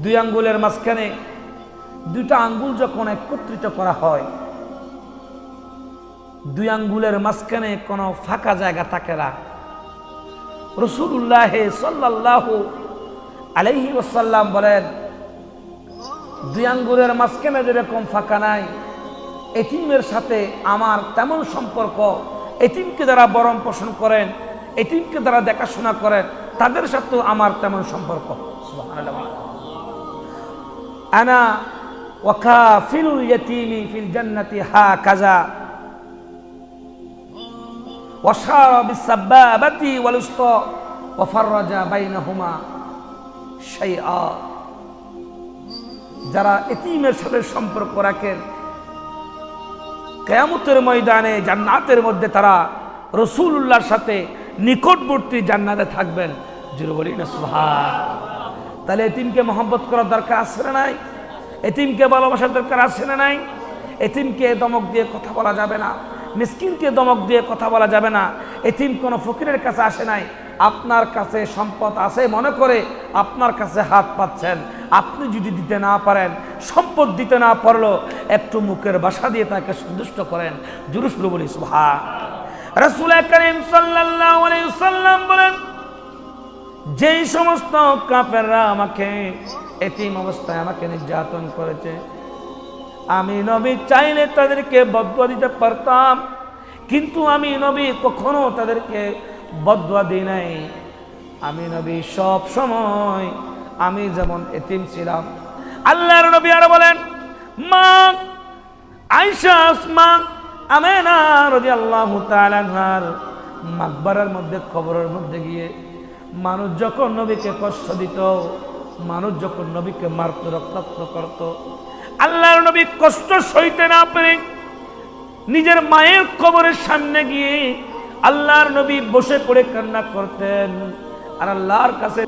দুই আঙ্গুলের মাঝখানে দুইটা আঙ্গুল যখন একত্রিত করা হয়, দুই আঙ্গুলের মাঝখানে কোনো ফাঁকা জায়গা থাকে না। রাসূলুল্লাহ সাল্লাল্লাহু আলাইহি ওয়াসাল্লাম বলেন, দুই আঙ্গুলের মাঝখানে যেরকম ফাঁকা নাই, এতিমের সাথে আমার তেমন সম্পর্ক। এতিমকে যারা বরণ পোষণ করেন, এতিমকে যারা দেখাশোনা করেন, তাদের সাথেও আমার তেমন সম্পর্ক। সুবহানাল্লাহ। আনা ওয়া কাফিলুল ইয়াতীমি ফিল জান্নাতি হাকাযা ওয়া শারা বিসাবাবাতি ওয়াল উসতা ওয়া ফাররাজা বাইনাহুমা শাইআ। যারা এতিমের সাথে সম্পর্ক রাখেন, কিয়ামতের ময়দানে জান্নাতের মধ্যে তারা রাসূলুল্লাহর সাথে নিকটবর্তী জান্নাতে থাকবেন। জোরে বলি না সুবহানাল্লাহ। তাহলে এতিমকে মহব্বত করার দরকার আছে না নাই? এতিমকে ভালোবাসার দরকার আছে না নাই? এতিমকে দমক দিয়ে কথা বলা যাবে না, মিসকিনকে দমক দিয়ে কথা বলা যাবে না। এতিম কোনো ফকিরের কাছে আসে নাই, আপনার কাছে সম্পদ আছে মনে করে আপনার কাছে হাত পাচ্ছেন। আপনি যদি দিতে না পারেন, সম্পদ দিতে না পারলো, একটু মুখের ভাষা দিয়ে তাকে সন্তুষ্ট করেন। জোরে সুরে বলি সুবহানাল্লাহ। রাসূল করিম সাল্লাল্লাহু আলাইহি ওয়াসাল্লাম বলেন, যেই সমস্ত কাফেররা আমাকে এতিম অবস্থায় আমাকে নির্যাতন করেছে, আমি নবী চাইলে তাদেরকে বদদুয়া দিতে পারতাম, কিন্তু আমি নবী কখনো তাদেরকে বদদুয়া দিই নাই। আমি নবী সব সময় আমি যেমন এতিম ছিলাম। আল্লাহর নবী আরো বলেন, মা আয়েশা, আসমা, আমেনা রাদিয়াল্লাহু তাআলা আনহার মাকবারার মধ্যে, কবরের মধ্যে গিয়ে মানুষ যখন নবীকে কষ্ট দিত, মানুষ যখন নবীকে মারত, রক্তাক্ত করত, আল্লাহর নবী কষ্ট সইতে না পেরে নিজের মায়ের কবরের সামনে গিয়ে আল্লাহর নবী বসে পড়ে কান্না করতেন আর আল্লাহর কাছে